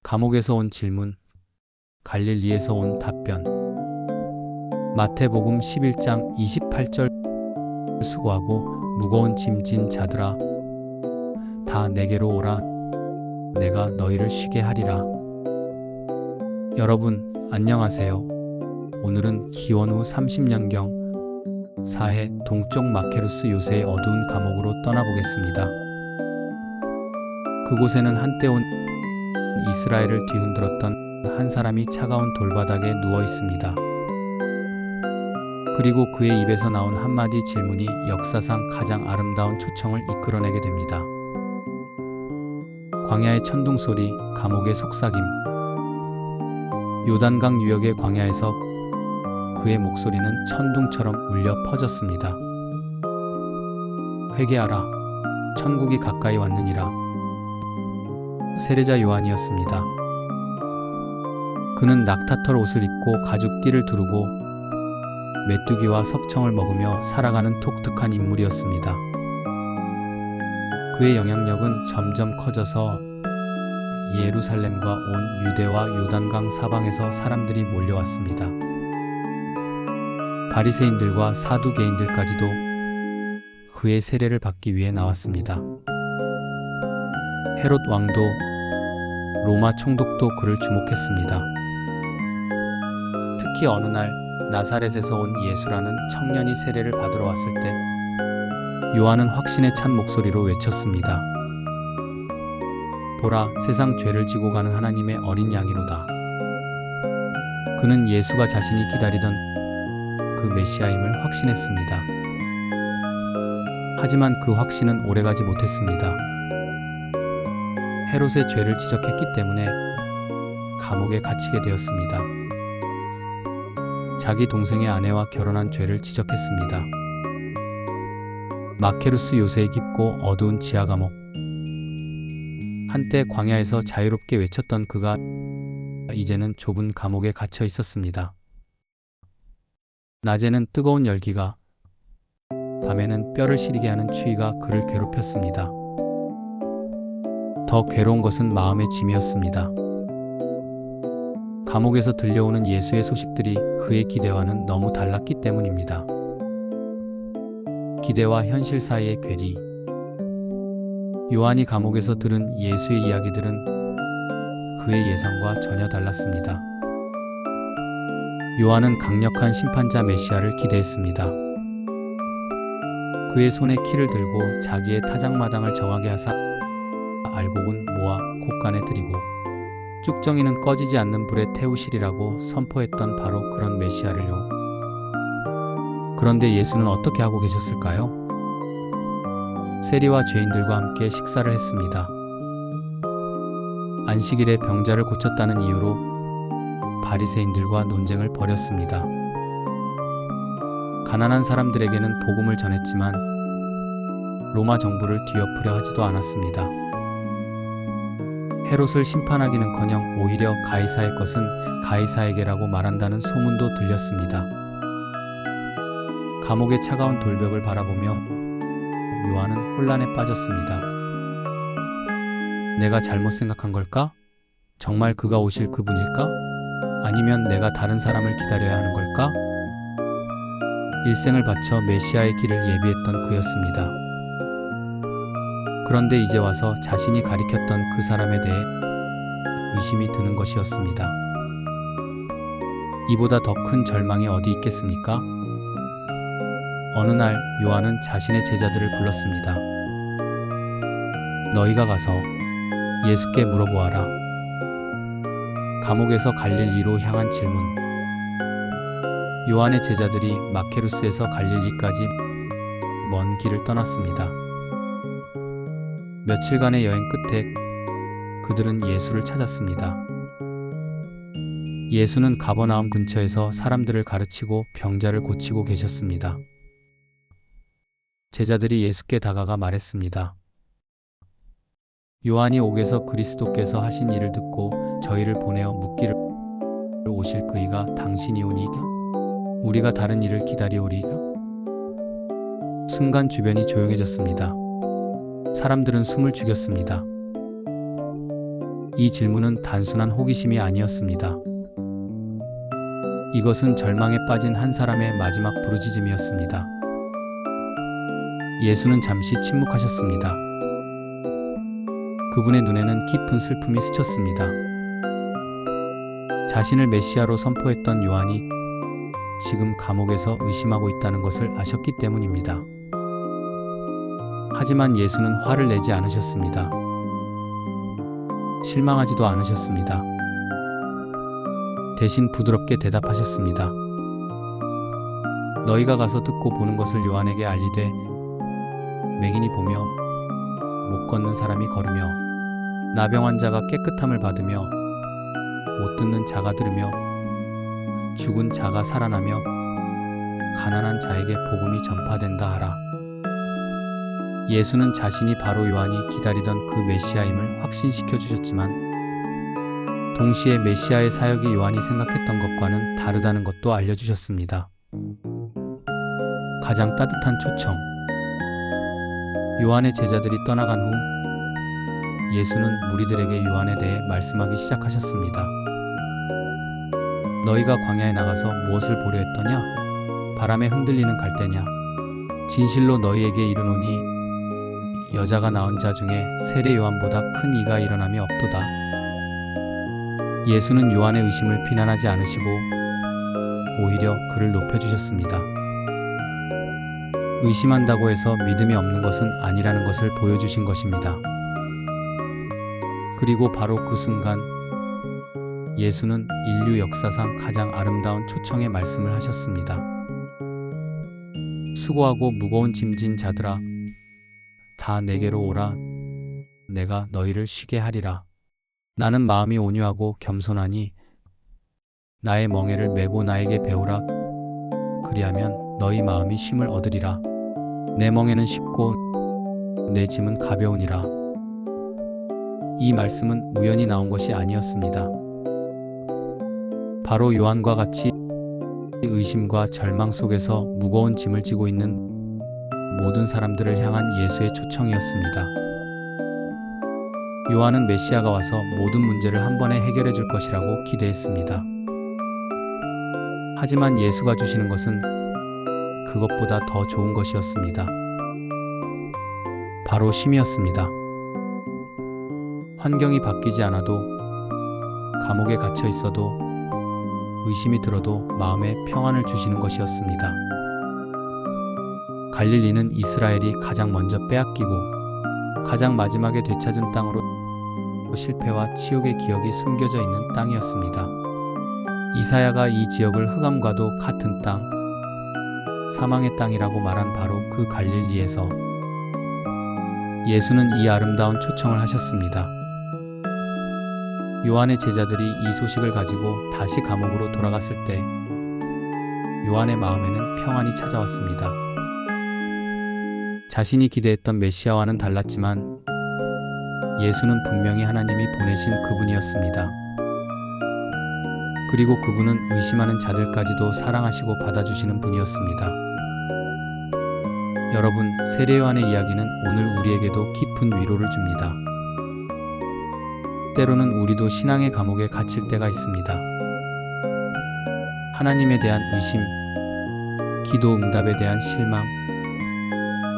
감옥에서 온 질문, 갈릴리에서 온 답변. 마태복음 11장 28절. 수고하고 무거운 짐진 자들아, 다 내게로 오라. 내가 너희를 쉬게 하리라. 여러분, 안녕하세요. 오늘은 기원 후 30년경 사해 동쪽 마케루스 요새의 어두운 감옥으로 떠나보겠습니다. 그곳에는 한때 온 이스라엘을 뒤흔들었던 한 사람이 차가운 돌바닥에 누워 있습니다. 그리고 그의 입에서 나온 한마디 질문이 역사상 가장 아름다운 초청을 이끌어내게 됩니다. 광야의 천둥소리, 감옥의 속삭임. 요단강 유역의 광야에서 그의 목소리는 천둥처럼 울려 퍼졌습니다. 회개하라, 천국이 가까이 왔느니라. 세례자 요한이었습니다. 그는 낙타털 옷을 입고 가죽띠를 두르고 메뚜기와 석청을 먹으며 살아가는 독특한 인물이었습니다. 그의 영향력은 점점 커져서 예루살렘과 온 유대와 요단강 사방에서 사람들이 몰려왔습니다. 바리새인들과 사두개인들까지도 그의 세례를 받기 위해 나왔습니다. 헤롯 왕도, 로마 총독도 그를 주목했습니다. 특히 어느 날 나사렛에서 온 예수라는 청년이 세례를 받으러 왔을 때 요한은 확신에 찬 목소리로 외쳤습니다. 보라, 세상 죄를 지고 가는 하나님의 어린 양이로다. 그는 예수가 자신이 기다리던 그 메시아임을 확신했습니다. 하지만 그 확신은 오래가지 못했습니다. 헤롯의 죄를 지적했기 때문에 감옥에 갇히게 되었습니다. 자기 동생의 아내와 결혼한 죄를 지적했습니다. 마케루스 요새의 깊고 어두운 지하 감옥. 한때 광야에서 자유롭게 외쳤던 그가 이제는 좁은 감옥에 갇혀 있었습니다. 낮에는 뜨거운 열기가, 밤에는 뼈를 시리게 하는 추위가 그를 괴롭혔습니다. 더 괴로운 것은 마음의 짐이었습니다. 감옥에서 들려오는 예수의 소식들이 그의 기대와는 너무 달랐기 때문입니다. 기대와 현실 사이의 괴리. 요한이 감옥에서 들은 예수의 이야기들은 그의 예상과 전혀 달랐습니다. 요한은 강력한 심판자 메시아를 기대했습니다. 그의 손에 키를 들고 자기의 타작마당을 정하게 하사 알곡은 모아 곳간에 들이고 쭉정이는 꺼지지 않는 불에 태우시리라고 선포했던 바로 그런 메시아를요. 그런데 예수는 어떻게 하고 계셨을까요? 세리와 죄인들과 함께 식사를 했습니다. 안식일에 병자를 고쳤다는 이유로 바리새인들과 논쟁을 벌였습니다. 가난한 사람들에게는 복음을 전했지만 로마 정부를 뒤엎으려 하지도 않았습니다. 헤롯을 심판하기는커녕 오히려 가이사의 것은 가이사에게라고 말한다는 소문도 들렸습니다. 감옥의 차가운 돌벽을 바라보며 요한은 혼란에 빠졌습니다. 내가 잘못 생각한 걸까? 정말 그가 오실 그분일까? 아니면 내가 다른 사람을 기다려야 하는 걸까? 일생을 바쳐 메시아의 길을 예비했던 그였습니다. 그런데 이제 와서 자신이 가리켰던 그 사람에 대해 의심이 드는 것이었습니다. 이보다 더 큰 절망이 어디 있겠습니까? 어느 날 요한은 자신의 제자들을 불렀습니다. 너희가 가서 예수께 물어보아라. 감옥에서 갈릴리로 향한 질문. 요한의 제자들이 마케루스에서 갈릴리까지 먼 길을 떠났습니다. 며칠간의 여행 끝에 그들은 예수를 찾았습니다. 예수는 가버나움 근처에서 사람들을 가르치고 병자를 고치고 계셨습니다. 제자들이 예수께 다가가 말했습니다. 요한이 옥에서 그리스도께서 하신 일을 듣고 저희를 보내어 묻기를 오실 그이가 당신이오니까? 우리가 다른 일을 기다리오리까? 순간 주변이 조용해졌습니다. 사람들은 숨을 죽였습니다. 이 질문은 단순한 호기심이 아니었습니다. 이것은 절망에 빠진 한 사람의 마지막 부르짖음이었습니다. 예수는 잠시 침묵하셨습니다. 그분의 눈에는 깊은 슬픔이 스쳤습니다. 자신을 메시아로 선포했던 요한이 지금 감옥에서 의심하고 있다는 것을 아셨기 때문입니다. 하지만 예수는 화를 내지 않으셨습니다. 실망하지도 않으셨습니다. 대신 부드럽게 대답하셨습니다. 너희가 가서 듣고 보는 것을 요한에게 알리되 맹인이 보며 못 걷는 사람이 걸으며 나병 환자가 깨끗함을 받으며 못 듣는 자가 들으며 죽은 자가 살아나며 가난한 자에게 복음이 전파된다 하라. 예수는 자신이 바로 요한이 기다리던 그 메시아임을 확신시켜 주셨지만 동시에 메시아의 사역이 요한이 생각했던 것과는 다르다는 것도 알려주셨습니다. 가장 따뜻한 초청. 요한의 제자들이 떠나간 후 예수는 무리들에게 요한에 대해 말씀하기 시작하셨습니다. 너희가 광야에 나가서 무엇을 보려 했더냐? 바람에 흔들리는 갈대냐? 진실로 너희에게 이르노니 여자가 낳은 자 중에 세례 요한보다 큰 이가 일어남이 없도다. 예수는 요한의 의심을 비난하지 않으시고 오히려 그를 높여주셨습니다. 의심한다고 해서 믿음이 없는 것은 아니라는 것을 보여주신 것입니다. 그리고 바로 그 순간 예수는 인류 역사상 가장 아름다운 초청의 말씀을 하셨습니다. 수고하고 무거운 짐진 자들아, 다 내게로 오라. 내가 너희를 쉬게 하리라. 나는 마음이 온유하고 겸손하니 나의 멍에를 메고 나에게 배우라. 그리하면 너희 마음이 쉼을 얻으리라. 내 멍에는 쉽고 내 짐은 가벼우니라. 이 말씀은 우연히 나온 것이 아니었습니다. 바로 요한과 같이 의심과 절망 속에서 무거운 짐을 지고 있는 모든 사람들을 향한 예수의 초청이었습니다. 요한은 메시아가 와서 모든 문제를 한 번에 해결해 줄 것이라고 기대했습니다. 하지만 예수가 주시는 것은 그것보다 더 좋은 것이었습니다. 바로 쉼이었습니다. 환경이 바뀌지 않아도, 감옥에 갇혀 있어도, 의심이 들어도 마음에 평안을 주시는 것이었습니다. 갈릴리는 이스라엘이 가장 먼저 빼앗기고 가장 마지막에 되찾은 땅으로 실패와 치욕의 기억이 숨겨져 있는 땅이었습니다. 이사야가 이 지역을 흑암과도 같은 땅, 사망의 땅이라고 말한 바로 그 갈릴리에서 예수는 이 아름다운 초청을 하셨습니다. 요한의 제자들이 이 소식을 가지고 다시 감옥으로 돌아갔을 때 요한의 마음에는 평안이 찾아왔습니다. 자신이 기대했던 메시아와는 달랐지만 예수는 분명히 하나님이 보내신 그분이었습니다. 그리고 그분은 의심하는 자들까지도 사랑하시고 받아주시는 분이었습니다. 여러분, 세례 요한의 이야기는 오늘 우리에게도 깊은 위로를 줍니다. 때로는 우리도 신앙의 감옥에 갇힐 때가 있습니다. 하나님에 대한 의심, 기도 응답에 대한 실망,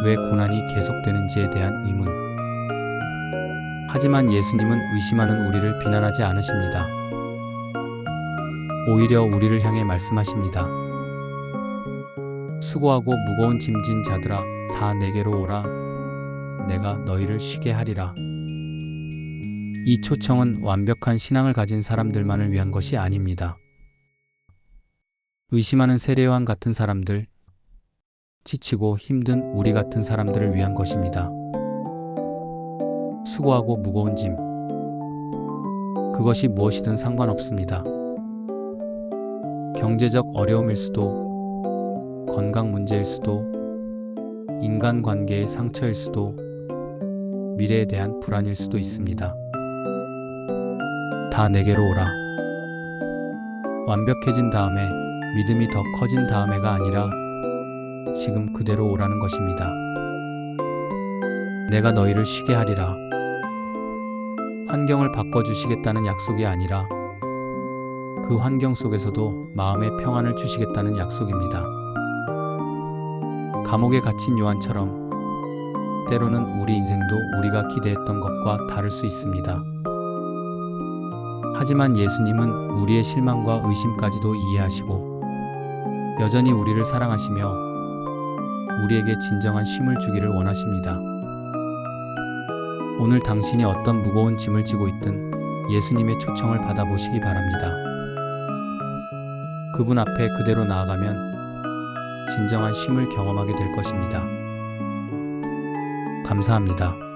왜 고난이 계속되는지에 대한 의문. 하지만 예수님은 의심하는 우리를 비난하지 않으십니다. 오히려 우리를 향해 말씀하십니다. 수고하고 무거운 짐진 자들아, 다 내게로 오라. 내가 너희를 쉬게 하리라. 이 초청은 완벽한 신앙을 가진 사람들만을 위한 것이 아닙니다. 의심하는 세례 요한 같은 사람들, 지치고 힘든 우리 같은 사람들을 위한 것입니다. 수고하고 무거운 짐, 그것이 무엇이든 상관없습니다. 경제적 어려움일 수도, 건강 문제일 수도, 인간관계의 상처일 수도, 미래에 대한 불안일 수도 있습니다. 다 내게로 오라. 완벽해진 다음에, 믿음이 더 커진 다음에가 아니라 지금 그대로 오라는 것입니다. 내가 너희를 쉬게 하리라. 환경을 바꿔주시겠다는 약속이 아니라 그 환경 속에서도 마음의 평안을 주시겠다는 약속입니다. 감옥에 갇힌 요한처럼 때로는 우리 인생도 우리가 기대했던 것과 다를 수 있습니다. 하지만 예수님은 우리의 실망과 의심까지도 이해하시고 여전히 우리를 사랑하시며 우리에게 진정한 쉼을 주기를 원하십니다. 오늘 당신이 어떤 무거운 짐을 지고 있든 예수님의 초청을 받아보시기 바랍니다. 그분 앞에 그대로 나아가면 진정한 쉼을 경험하게 될 것입니다. 감사합니다.